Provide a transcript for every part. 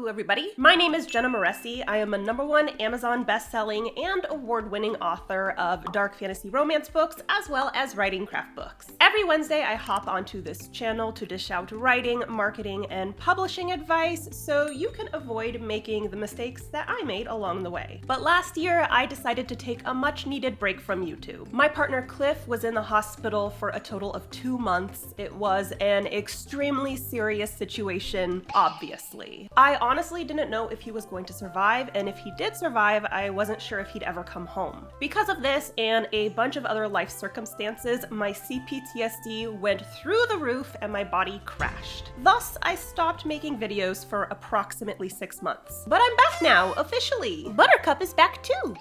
Hello everybody, my name is Jenna Moreci. I am a #1 Amazon best-selling and award-winning author of dark fantasy romance books as well as writing craft books. Every Wednesday I hop onto this channel to dish out writing, marketing, and publishing advice so you can avoid making the mistakes that I made along the way. But last year I decided to take a much-needed break from YouTube. My partner Cliff was in the hospital for a total of 2 months. It was an extremely serious situation, obviously. I honestly didn't know if he was going to survive, and if he did survive, I wasn't sure if he'd ever come home. Because of this and a bunch of other life circumstances, my CPTSD went through the roof and my body crashed. Thus, I stopped making videos for approximately 6 months. But I'm back now, officially. Buttercup is back too.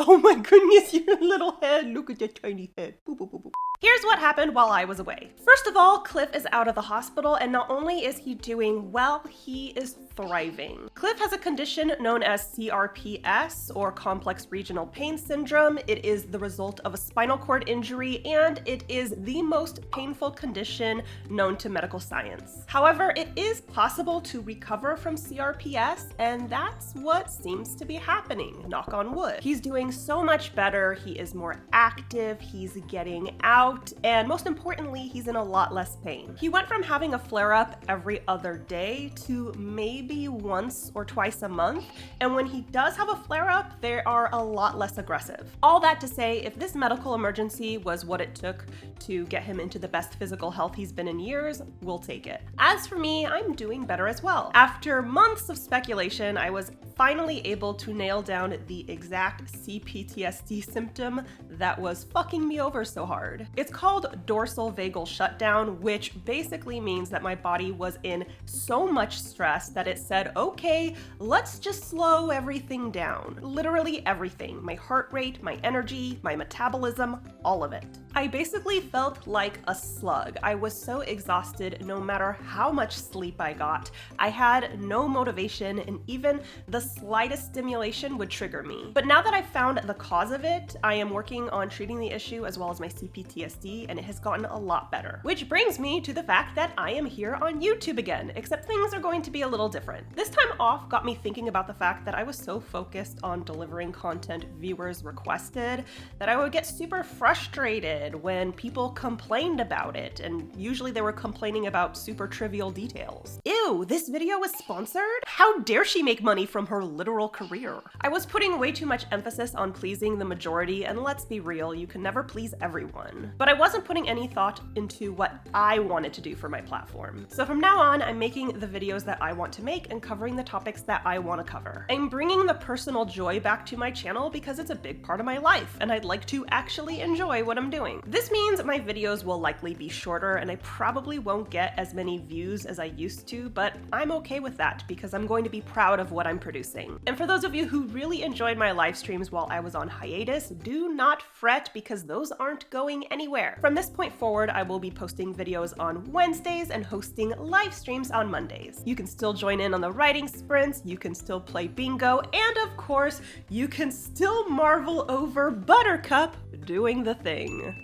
Oh my goodness, your little head. Look at that tiny head. Boop, boop, boop, boop. Here's what happened while I was away. First of all, Cliff is out of the hospital, and not only is he doing well, he is thriving. Cliff has a condition known as CRPS, or Complex Regional Pain Syndrome. It is the result of a spinal cord injury, and it is the most painful condition known to medical science. However, it is possible to recover from CRPS, and that's what seems to be happening, knock on wood. He's doing so much better, he is more active, he's getting out, and most importantly, he's in a lot less pain. He went from having a flare-up every other day to maybe once or twice a month, and when he does have a flare-up, they are a lot less aggressive. All that to say, if this medical emergency was what it took to get him into the best physical health he's been in years, we'll take it. As for me, I'm doing better as well. After months of speculation, I was finally able to nail down the exact CPTSD symptom that was fucking me over so hard. It's called dorsal vagal shutdown, which basically means that my body was in so much stress that it said, okay, let's just slow everything down. Literally everything. My heart rate, my energy, my metabolism, all of it. I basically felt like a slug. I was so exhausted no matter how much sleep I got. I had no motivation, and even the slightest stimulation would trigger me. But now that I've found the cause of it, I am working on treating the issue as well as my CPTSD, and it has gotten a lot better. Which brings me to the fact that I am here on YouTube again, except things are going to be a little different. This time off got me thinking about the fact that I was so focused on delivering content viewers requested that I would get super frustrated when people complained about it, and usually they were complaining about super trivial details. Ew, this video was sponsored? How dare she make money from her literal career? I was putting way too much emphasis on pleasing the majority, and let's be real, you can never please everyone. But I wasn't putting any thought into what I wanted to do for my platform. So from now on, I'm making the videos that I want to make and covering the topics that I want to cover. I'm bringing the personal joy back to my channel because it's a big part of my life, and I'd like to actually enjoy what I'm doing. This means my videos will likely be shorter, and I probably won't get as many views as I used to, but I'm okay with that because I'm going to be proud of what I'm producing. And for those of you who really enjoyed my live streams while I was on hiatus, do not fret because those aren't going anywhere. From this point forward, I will be posting videos on Wednesdays and hosting live streams on Mondays. You can still join in on the writing sprints, you can still play bingo, and of course, you can still marvel over Buttercup doing the thing.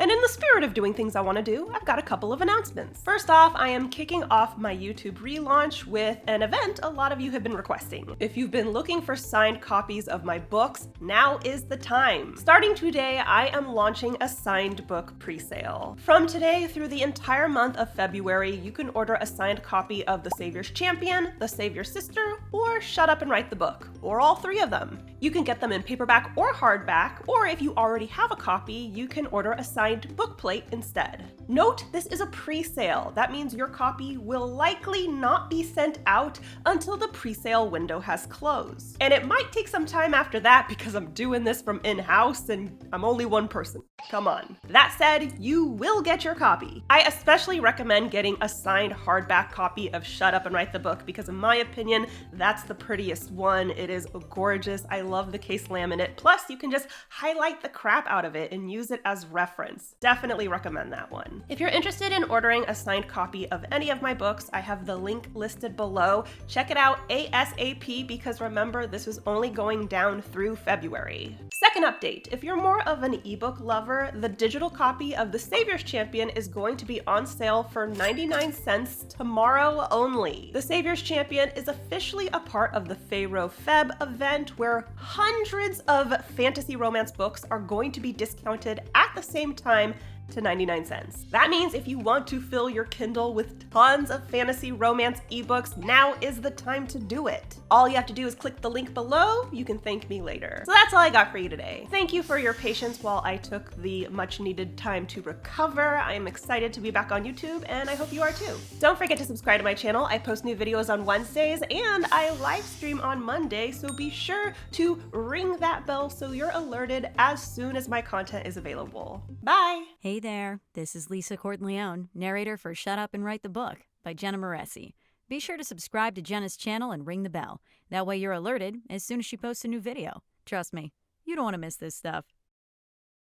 And in the spirit of doing things I want to do, I've got a couple of announcements. First off, I am kicking off my YouTube relaunch with an event a lot of you have been requesting. If you've been looking for signed copies of my books, now is the time. Starting today, I am launching a signed book pre-sale. From today through the entire month of February, you can order a signed copy of The Savior's Champion, The Savior's Sister, or Shut Up and Write the Book, or all 3 of them. You can get them in paperback or hardback, or if you already have a copy, you can order a signed book plate instead. Note, this is a pre-sale. That means your copy will likely not be sent out until the pre-sale window has closed. And it might take some time after that because I'm doing this from in-house and I'm only one person. Come on. That said, you will get your copy. I especially recommend getting a signed hardback copy of Shut Up and Write the Book because in my opinion, that's the prettiest one. It is gorgeous. I love the case laminate. Plus, you can just highlight the crap out of it and use it as reference. Definitely recommend that one. If you're interested in ordering a signed copy of any of my books, I have the link listed below. Check it out ASAP because remember, this is only going down through February. Second update, if you're more of an ebook lover, the digital copy of The Savior's Champion is going to be on sale for 99 cents tomorrow only. The Savior's Champion is officially a part of the Pharaoh Feb Event, where hundreds of fantasy romance books are going to be discounted at the same time to 99 cents. That means if you want to fill your Kindle with tons of fantasy romance ebooks, now is the time to do it. All you have to do is click the link below. You can thank me later. So that's all I got for you today. Thank you for your patience while I took the much needed time to recover. I am excited to be back on YouTube and I hope you are too. Don't forget to subscribe to my channel. I post new videos on Wednesdays and I live stream on Monday, so be sure to ring that bell so you're alerted as soon as my content is available. Bye! Hey there, this is Lisa Corton-Leone, narrator for Shut Up and Write the Book by Jenna Moreci. Be sure to subscribe to Jenna's channel and ring the bell. That way you're alerted as soon as she posts a new video. Trust me, you don't want to miss this stuff.